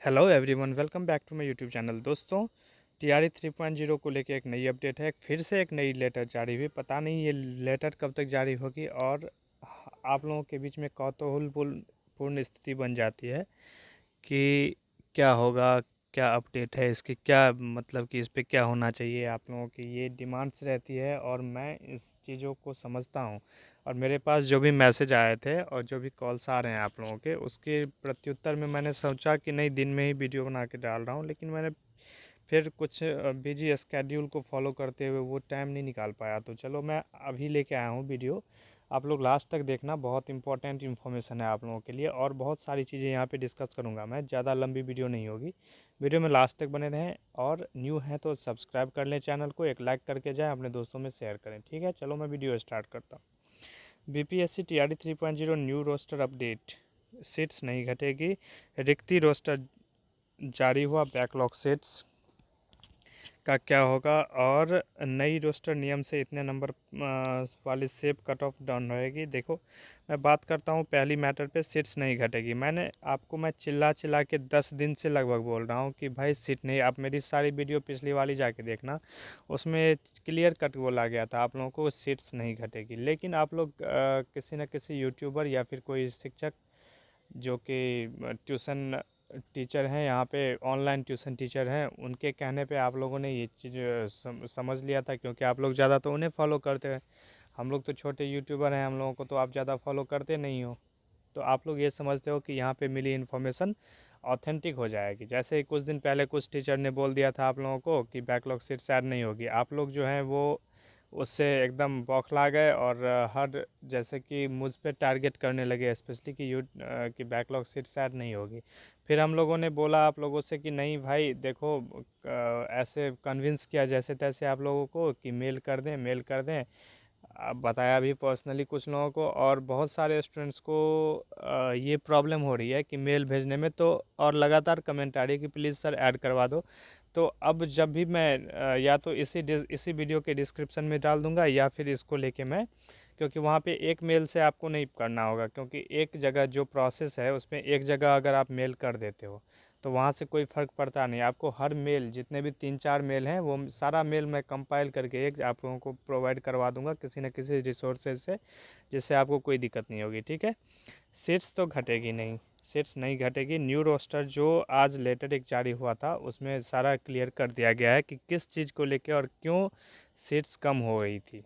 Hello everyone, welcome back to my YouTube channel. दोस्तों, TRE 3.0 को लेके एक नई अपडेट है। फिर से एक नई लेटर जारी हुई। पता नहीं ये लेटर कब तक जारी होगी और आप लोगों के बीच में कौतूहलपूर्ण स्थिति बन जाती है कि क्या होगा, क्या अपडेट है इसकी, क्या मतलब कि इस पे क्या होना चाहिए। आप लोगों की ये डिमांड्स रहती है और मैं इस चीज़ों को समझता हूँ। और मेरे पास जो भी मैसेज आए थे और जो भी कॉल्स आ रहे हैं आप लोगों के, उसके प्रत्युत्तर में मैंने सोचा कि नहीं, दिन में ही वीडियो बना के डाल रहा हूँ, लेकिन मैंने फिर कुछ बिजी स्केड्यूल को फॉलो करते हुए वो टाइम नहीं निकाल पाया। तो चलो, मैं अभी लेके आया हूँ वीडियो। आप लोग लास्ट तक देखना, बहुत इंपॉर्टेंट इन्फॉर्मेशन है आप लोगों के लिए और बहुत सारी चीज़ें यहाँ पे डिस्कस करूँगा मैं। ज़्यादा लंबी वीडियो नहीं होगी, वीडियो में लास्ट तक बने रहें। और न्यू है तो सब्सक्राइब कर लें चैनल को, एक लाइक करके जाएँ, अपने दोस्तों में शेयर करें। ठीक है, चलो मैं वीडियो स्टार्ट करता हूँ। BPSC TRD 3.0 new roster update. Seats नहीं घटेगी, रिक्ति रोस्टर जारी हुआ। बैकलॉग सीट्स का क्या होगा और नई रोस्टर नियम से इतने नंबर वाली सेप कट ऑफ डाउन रहेगी। देखो, मैं बात करता हूँ पहली मैटर पे, सीट्स नहीं घटेगी। मैं चिल्ला चिल्ला के 10 दिन से लगभग बोल रहा हूँ कि भाई सीट नहीं। आप मेरी सारी वीडियो पिछली वाली जाके देखना, उसमें क्लियर कट बोला गया था आप लोगों को सीट्स नहीं घटेगी। लेकिन आप लोग किसी न किसी यूट्यूबर या फिर कोई शिक्षक जो कि ट्यूशन टीचर हैं, यहाँ पे ऑनलाइन ट्यूशन टीचर हैं, उनके कहने पे आप लोगों ने ये चीज़ समझ लिया था, क्योंकि आप लोग ज़्यादा तो उन्हें फॉलो करते हैं। हम लोग तो छोटे यूट्यूबर हैं, हम लोगों को तो आप ज़्यादा फॉलो करते नहीं हो। तो आप लोग ये समझते हो कि यहाँ पे मिली इन्फॉर्मेशन ऑथेंटिक हो जाएगी। जैसे ही कुछ दिन पहले कुछ टीचर ने बोल दिया था आप लोगों को कि बैकलॉग सीट्स ऐड नहीं होगी, आप लोग जो हैं वो उससे एकदम बौखला गए और हर जैसे कि मुझ पे टारगेट करने लगे, स्पेशली कि बैकलॉग सीट्स ऐड नहीं होगी। फिर हम लोगों ने बोला आप लोगों से कि नहीं भाई देखो, ऐसे कन्विंस किया जैसे तैसे आप लोगों को कि मेल कर दें, मेल कर दें। अब बताया भी पर्सनली कुछ लोगों को, और बहुत सारे स्टूडेंट्स को ये प्रॉब्लम हो रही है कि मेल भेजने में। तो और लगातार कमेंट आ रही है कि प्लीज़ सर ऐड करवा दो। तो अब जब भी मैं या तो इसी वीडियो के डिस्क्रिप्शन में डाल दूंगा या फिर इसको लेके मैं, क्योंकि वहाँ पे एक मेल से आपको नहीं करना होगा, क्योंकि एक जगह जो प्रोसेस है उसमें एक जगह अगर आप मेल कर देते हो तो वहाँ से कोई फ़र्क पड़ता नहीं। आपको हर मेल, जितने भी 3-4 मेल हैं, वो सारा मेल मैं कंपाइल करके एक आप लोगों को प्रोवाइड करवा दूंगा किसी न किसी रिसोर्सेज से, जिससे आपको कोई दिक्कत नहीं होगी। ठीक है, सीट्स तो घटेगी नहीं, सीट्स नहीं घटेगी। न्यू रोस्टर जो आज लेटर एक जारी हुआ था उसमें सारा क्लियर कर दिया गया है कि किस चीज़ को लेके और क्यों सीट्स कम हो गई थी।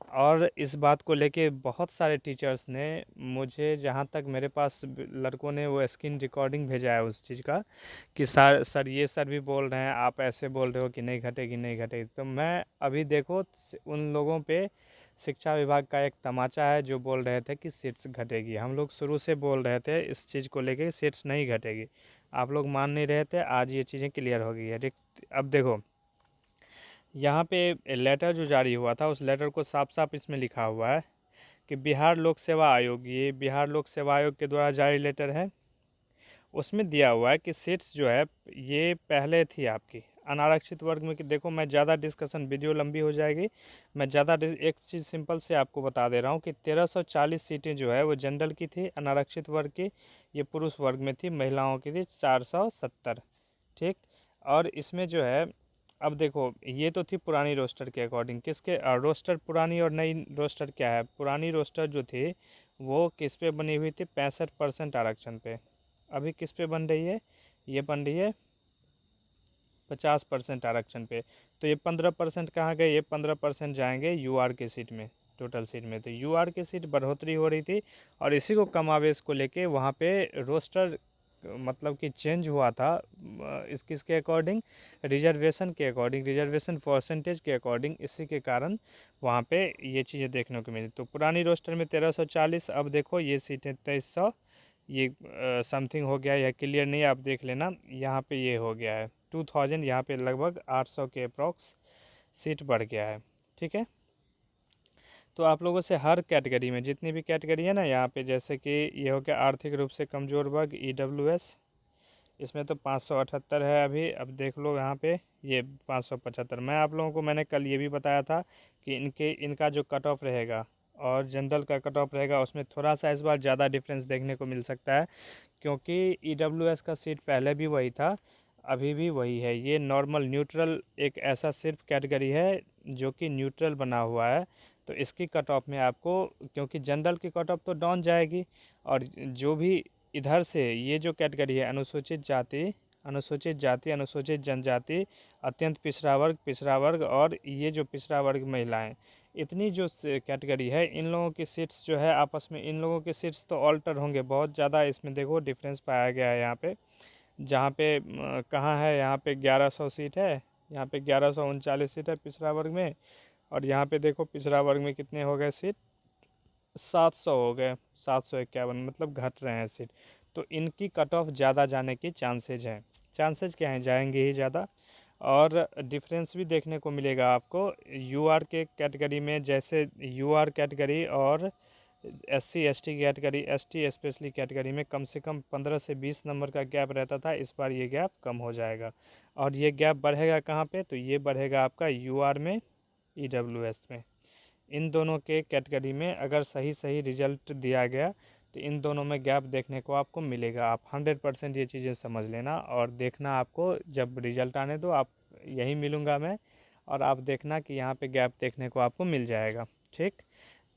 और इस बात को लेके बहुत सारे टीचर्स ने मुझे, जहाँ तक मेरे पास लड़कों ने वो स्क्रीन रिकॉर्डिंग भेजा है उस चीज़ का, कि सर सर ये सर भी बोल रहे हैं, आप ऐसे बोल रहे हो कि नहीं घटेगी नहीं घटेगी। तो मैं अभी देखो, उन लोगों पे शिक्षा विभाग का एक तमाचा है जो बोल रहे थे कि सीट्स घटेगी। हम लोग शुरू से बोल रहे थे इस चीज़ को लेके सीट्स नहीं घटेगी, आप लोग मान नहीं रहे थे। आज ये चीज़ें क्लियर हो गई है। अब देखो, यहाँ पे लेटर जो जारी हुआ था उस लेटर को साफ साफ इसमें लिखा हुआ है कि बिहार लोक सेवा आयोग, ये बिहार लोक सेवा आयोग के द्वारा जारी लेटर है। उसमें दिया हुआ है कि सीट्स जो है ये पहले थी आपकी अनारक्षित वर्ग में। कि देखो, मैं ज़्यादा डिस्कशन, वीडियो लंबी हो जाएगी, मैं एक चीज़ सिंपल से आपको बता दे रहा हूँ कि 1340 सीटें जो है वो जनरल की थी, अनारक्षित वर्ग की। ये पुरुष वर्ग में थी, महिलाओं की थी 470। ठीक, और इसमें जो है, अब देखो, ये तो थी पुरानी रोस्टर के अकॉर्डिंग। किसके रोस्टर पुरानी और नई रोस्टर क्या है? पुरानी रोस्टर जो थी वो किस पे बनी हुई थी? 65% आरक्षण पे। अभी किस पे बन रही है? ये बन रही है 50% आरक्षण पे। तो ये 15% कहाँ गए? ये 15% जाएंगे यूआर की सीट में, टोटल सीट में। तो यूआर की सीट बढ़ोतरी हो रही थी और इसी को कमावेश को लेके वहाँ पे रोस्टर मतलब कि चेंज हुआ था इस किसके अकॉर्डिंग? रिजर्वेशन के अकॉर्डिंग, रिजर्वेशन परसेंटेज के अकॉर्डिंग। इसी के कारण वहाँ पे ये चीज़ें देखने को मिली। तो पुरानी रोस्टर में 1340, अब देखो ये सीटें 2300, ये समथिंग हो गया। यह क्लियर नहीं है, आप देख लेना। यहाँ पे ये हो गया है 2000, यहाँ पे लगभग 800 के अप्रॉक्स सीट बढ़ गया है। ठीक है, तो आप लोगों से हर कैटेगरी में, जितनी भी कैटेगरी है ना यहाँ पे, जैसे कि ये हो गया आर्थिक रूप से कमज़ोर वर्ग ईडब्ल्यूएस, इसमें तो 578 है अभी। अब देख लो यहाँ पे ये 575। मैं आप लोगों को, मैंने कल ये भी बताया था कि इनका जो कट ऑफ रहेगा और जनरल का कट ऑफ रहेगा, उसमें थोड़ा सा इस बार ज़्यादा डिफरेंस देखने को मिल सकता है, क्योंकि ईडब्ल्यूएस का सीट पहले भी वही था, अभी भी वही है। ये नॉर्मल न्यूट्रल एक ऐसा सिर्फ कैटेगरी है जो कि न्यूट्रल बना हुआ है, तो इसकी कट ऑफ में आपको, क्योंकि जनरल की कट ऑफ तो डाउन जाएगी, और जो भी इधर से ये जो कैटेगरी है अनुसूचित जाति, अनुसूचित जाति, अनुसूचित जनजाति, अत्यंत पिछड़ा वर्ग और ये जो पिछड़ा वर्ग महिलाएं, इतनी जो कैटेगरी है, इन लोगों की सीट्स जो है आपस में, इन लोगों के सीट्स तो ऑल्टर होंगे बहुत ज़्यादा। इसमें देखो डिफरेंस पाया गया है यहाँ पे, जहाँ पे कहाँ है, यहाँ पे 1100 सीट है, यहाँ पे 1139 सीट है पिछड़ा वर्ग में, और यहाँ पे देखो पिछड़ा वर्ग में कितने हो गए सीट, 700 हो गए, 751, मतलब घट रहे हैं सीट। तो इनकी कट ऑफ ज़्यादा जाने की चांसेज हैं, चांसेज क्या हैं, जाएंगे ही ज़्यादा। और डिफरेंस भी देखने को मिलेगा आपको यूआर के कैटेगरी में, जैसे यूआर कैटेगरी और SC ST category, ST specially category में कम से कम 15 से 20 नंबर का गैप रहता था, इस बार ये गैप कम हो जाएगा। और ये गैप बढ़ेगा कहाँ पे, तो ये बढ़ेगा आपका यूआर में, ईडब्ल्यूएस में। इन दोनों के कैटेगरी में अगर सही सही रिजल्ट दिया गया तो इन दोनों में गैप देखने को आपको मिलेगा। आप 100% ये चीज़ें समझ लेना और देखना, आपको जब रिजल्ट आने दो, आप यहीं मिलूँगा मैं, और आप देखना कि यहाँ पे गैप देखने को आपको मिल जाएगा। ठीक,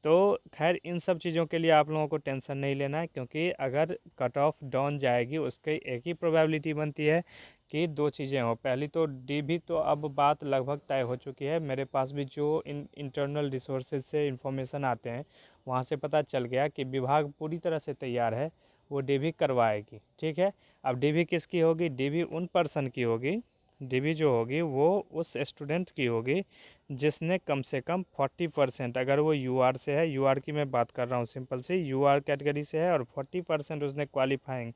तो खैर इन सब चीज़ों के लिए आप लोगों को टेंशन नहीं लेना है, क्योंकि अगर कट ऑफ डाउन जाएगी उसकी एक ही प्रोबेबिलिटी बनती है कि दो चीज़ें हो। पहली तो डीबी, तो अब बात लगभग तय हो चुकी है, मेरे पास भी जो इंटरनल रिसोर्सेज से इंफॉर्मेशन आते हैं वहाँ से पता चल गया कि विभाग पूरी तरह से तैयार है, वो डीबी करवाएगी। ठीक है, अब डीबी किसकी होगी, डीबी उन पर्सन की होगी, डीबी जो होगी वो उस स्टूडेंट की होगी जिसने कम से कम 40%, अगर वो यूआर से है, यूआर की मैं बात कर रहा हूँ सिंपल सी, यूआर कैटेगरी से है और 40% उसने क्वालिफाइंग,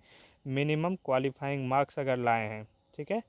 मिनिमम क्वालिफाइंग मार्क्स अगर लाए हैं, ठीक है,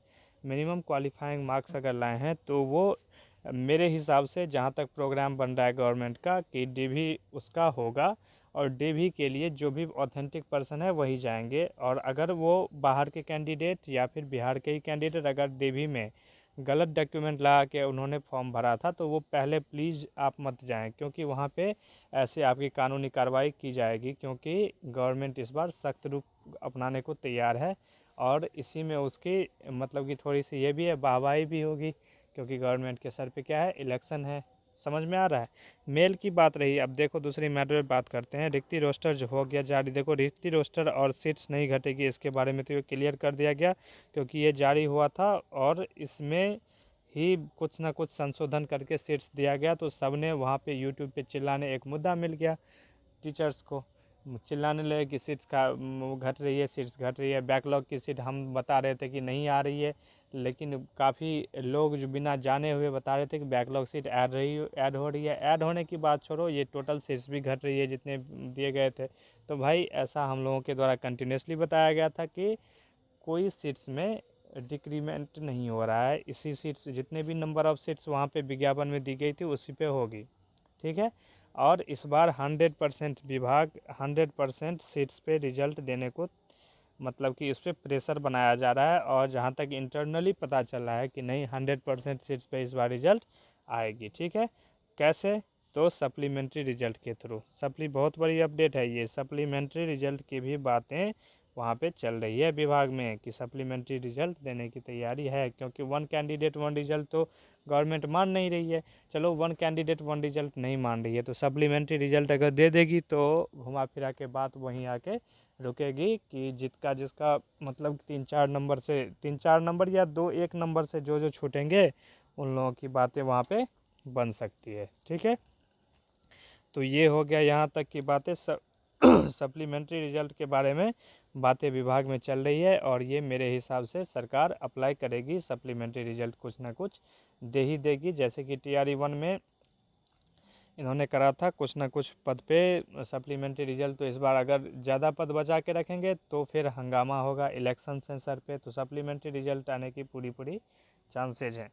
मिनिमम क्वालिफाइंग मार्क्स अगर लाए हैं, तो वो मेरे हिसाब से जहाँ तक प्रोग्राम बन रहा है गवर्नमेंट का कि डीवी उसका होगा, और डीवी के लिए जो भी ऑथेंटिक पर्सन है वही जाएंगे। और अगर वो बाहर के कैंडिडेट या फिर बिहार के ही कैंडिडेट अगर डीवी में गलत डॉक्यूमेंट ला के उन्होंने फॉर्म भरा था, तो वो पहले प्लीज़ आप मत जाएं, क्योंकि वहाँ पे ऐसे आपकी कानूनी कार्रवाई की जाएगी, क्योंकि गवर्नमेंट इस बार सख्त रूप अपनाने को तैयार है। और इसी में उसकी मतलब कि थोड़ी सी ये भी है, वाहवाही भी होगी, क्योंकि गवर्नमेंट के सर पे क्या है, इलेक्शन है। समझ में आ रहा है। मेल की बात रही, अब देखो दूसरी मैटर पे बात करते हैं। रिक्ति रोस्टर जो हो गया जारी, देखो रिक्ति रोस्टर और सीट्स नहीं घटेगी, इसके बारे में तो ये क्लियर कर दिया गया, क्योंकि ये जारी हुआ था और इसमें ही कुछ ना कुछ संशोधन करके सीट्स दिया गया, तो सब ने वहाँ पे यूट्यूब पे चिल्लाने, एक मुद्दा मिल गया टीचर्स को, चिल्लाने लगे कि सीट्स का घट रही है, सीट्स घट रही है। बैकलॉग की सीट हम बता रहे थे कि नहीं आ रही है, लेकिन काफ़ी लोग जो बिना जाने हुए बता रहे थे कि बैकलॉग सीट ऐड हो रही है। ऐड होने की बात छोड़ो, ये टोटल सीट्स भी घट रही है जितने दिए गए थे। तो भाई ऐसा हम लोगों के द्वारा कंटिन्यूसली बताया गया था कि कोई सीट्स में डिक्रीमेंट नहीं हो रहा है, इसी सीट्स जितने भी नंबर ऑफ़ सीट्स वहाँ पे विज्ञापन में दी गई थी उसी पे होगी। ठीक है, और इस बार 100% विभाग 100% सीट्स पे रिजल्ट देने को, मतलब कि इस पर प्रेशर बनाया जा रहा है। और जहाँ तक इंटरनली पता चल रहा है कि नहीं, 100% सीट्स पे इस बार रिजल्ट आएगी। ठीक है, कैसे, तो सप्लीमेंट्री रिजल्ट के थ्रू। बहुत बड़ी अपडेट है ये, सप्लीमेंट्री रिजल्ट की भी बातें वहाँ पे चल रही है विभाग में कि सप्लीमेंट्री रिजल्ट देने की तैयारी है, क्योंकि वन कैंडिडेट वन रिजल्ट तो गवर्नमेंट मान नहीं रही है। चलो वन कैंडिडेट वन रिजल्ट नहीं मान रही है, तो सप्लीमेंट्री रिजल्ट अगर दे देगी तो घुमा फिरा के बात वहीं आके रुकेगी कि जिसका मतलब 3-4 नंबर या 2-1 नंबर से जो जो छूटेंगे उन लोगों की बातें वहाँ पे बन सकती है। ठीक है, तो ये हो गया यहाँ तक की बातें सप्लीमेंट्री रिजल्ट के बारे में बातें विभाग में चल रही है, और ये मेरे हिसाब से सरकार अप्लाई करेगी, सप्लीमेंट्री रिजल्ट कुछ ना कुछ दे ही देगी। जैसे कि TRE 1 में इन्होंने करा था कुछ ना कुछ पद पे सप्लीमेंट्री रिजल्ट, तो इस बार अगर ज़्यादा पद बचा के रखेंगे तो फिर हंगामा होगा इलेक्शन सेंसर पे, तो सप्लीमेंट्री रिजल्ट आने की पूरी चांसेज हैं।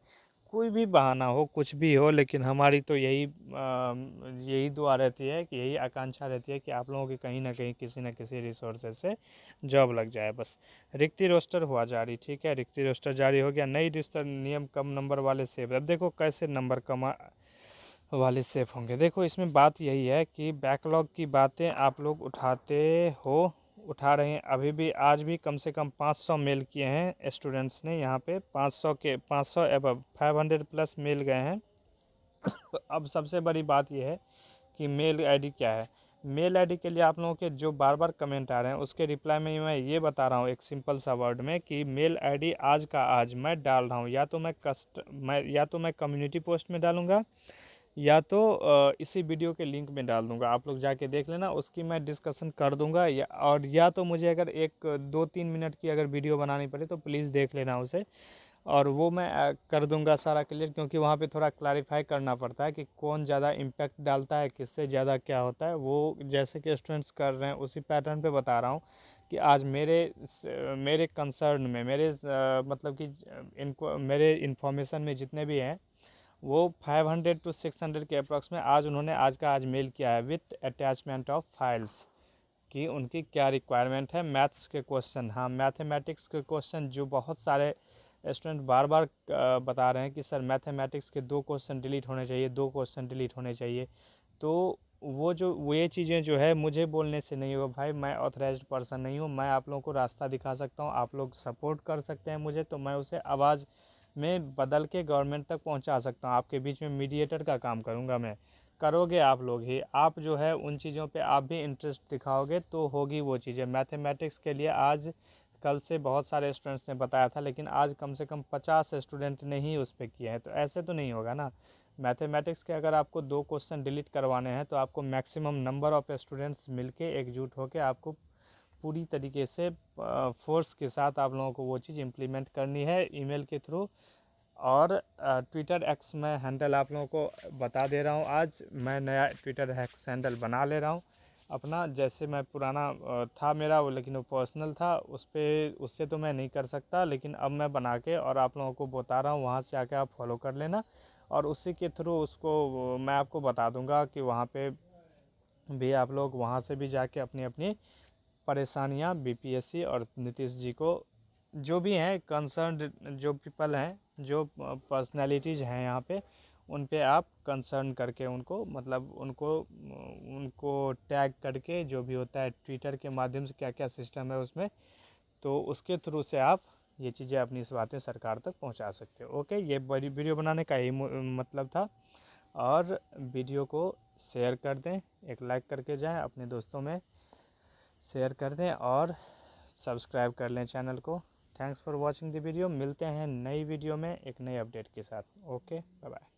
कोई भी बहाना हो, कुछ भी हो, लेकिन हमारी तो यही दुआ रहती है, कि यही आकांक्षा रहती है कि आप लोगों की कहीं ना कहीं किसी न किसी रिसोर्सेज से जॉब लग जाए बस। रिक्ति रोस्टर हुआ जारी, ठीक है, रिक्ति रोस्टर जारी हो गया। नई रिस्टर नियम कम नंबर वाले सेव, अब देखो कैसे नंबर कम वाले सेफ होंगे। देखो इसमें बात यही है कि बैकलॉग की बातें आप लोग उठा रहे हैं। अभी भी आज भी कम से कम 500 मेल किए हैं स्टूडेंट्स ने यहाँ पे, 500 एबव 500 प्लस मेल गए हैं। तो अब सबसे बड़ी बात यह है कि मेल आईडी क्या है। मेल आईडी के लिए आप लोगों के जो बार बार कमेंट आ रहे हैं उसके रिप्लाई में मैं ये बता रहा हूँ एक सिंपल सा वर्ड में कि मेल आईडी आज का आज मैं डाल रहा हूँ, या तो मैं कम्युनिटी पोस्ट में डालूंगा, या तो इसी वीडियो के लिंक में डाल दूंगा। आप लोग जाके देख लेना, उसकी मैं डिस्कशन कर दूंगा। या तो मुझे अगर 1-2-3 मिनट की अगर वीडियो बनानी पड़े तो प्लीज़ देख लेना उसे, और वो मैं कर दूंगा सारा क्लियर, क्योंकि वहाँ पे थोड़ा क्लैरिफाई करना पड़ता है कि कौन ज़्यादा इम्पैक्ट डालता है, किससे ज़्यादा क्या होता है। वो जैसे कि स्टूडेंट्स कर रहे हैं उसी पैटर्न पे बता रहा हूँ कि आज मेरे कंसर्न में, मतलब कि इनको मेरे इन्फॉर्मेशन में जितने भी हैं वो 500 to 600 के अप्रॉक्स में आज उन्होंने आज का आज मेल किया है विथ अटैचमेंट ऑफ फाइल्स कि उनकी क्या रिक्वायरमेंट है। मैथ्स के क्वेश्चन, हाँ मैथमेटिक्स के क्वेश्चन जो बहुत सारे स्टूडेंट बार बार बता रहे हैं कि सर मैथमेटिक्स के 2 क्वेश्चन डिलीट होने चाहिए, 2 क्वेश्चन डिलीट होने चाहिए। तो वो ये चीज़ें जो है मुझे बोलने से नहीं होगा भाई, मैं ऑथराइज्ड पर्सन नहीं हूँ। मैं आप लोगों को रास्ता दिखा सकता हूँ, आप लोग सपोर्ट कर सकते हैं मुझे, तो मैं उसे आवाज़ में बदल के गवर्नमेंट तक पहुंचा सकता हूं। आपके बीच में मीडिएटर का काम करूंगा मैं। करोगे आप लोग ही, आप जो है उन चीज़ों पे आप भी इंटरेस्ट दिखाओगे तो होगी वो चीज़ें। मैथमेटिक्स के लिए आज कल से बहुत सारे स्टूडेंट्स ने बताया था, लेकिन आज कम से कम 50 स्टूडेंट ने ही उस पर किए हैं, तो ऐसे तो नहीं होगा ना। मैथमेटिक्स के अगर आपको 2 क्वेश्चन डिलीट करवाने हैं तो आपको मैक्सिमम नंबर ऑफ़ स्टूडेंट्स मिलके एकजुट होकर आपको पूरी तरीके से फोर्स के साथ आप लोगों को वो चीज़ इम्प्लीमेंट करनी है ईमेल के थ्रू। और ट्विटर एक्स में हैंडल आप लोगों को बता दे रहा हूँ, आज मैं नया ट्विटर एक्स हैंडल बना ले रहा हूँ अपना। जैसे मैं पुराना था मेरा वो, लेकिन वो पर्सनल था, उससे तो मैं नहीं कर सकता, लेकिन अब मैं बना के और आप लोगों को बता रहा हूँ, वहाँ से आके आप फॉलो कर लेना। और उसी के थ्रू उसको मैं आपको बता दूंगा कि वहाँ पे भी आप लोग वहाँ से भी जाके अपनी अपनी परेशानियाँ बीपीएससी और नीतीश जी को, जो भी हैं कंसर्न, जो पीपल हैं, जो पर्सनालिटीज़ हैं यहाँ पे, उन पे आप कंसर्न करके उनको, मतलब उनको टैग करके, जो भी होता है ट्विटर के माध्यम से क्या क्या सिस्टम है उसमें, तो उसके थ्रू से आप ये चीज़ें अपनी इस बातें सरकार तक पहुंचा सकते हो। ओके, ये बड़ी वीडियो बनाने का ही मतलब था। और वीडियो को शेयर कर दें, एक लाइक करके जाएं, अपने दोस्तों में शेयर कर दें और सब्सक्राइब कर लें चैनल को। Thanks for watching the video. मिलते हैं नई वीडियो में एक नई अपडेट के साथ। Okay, bye bye.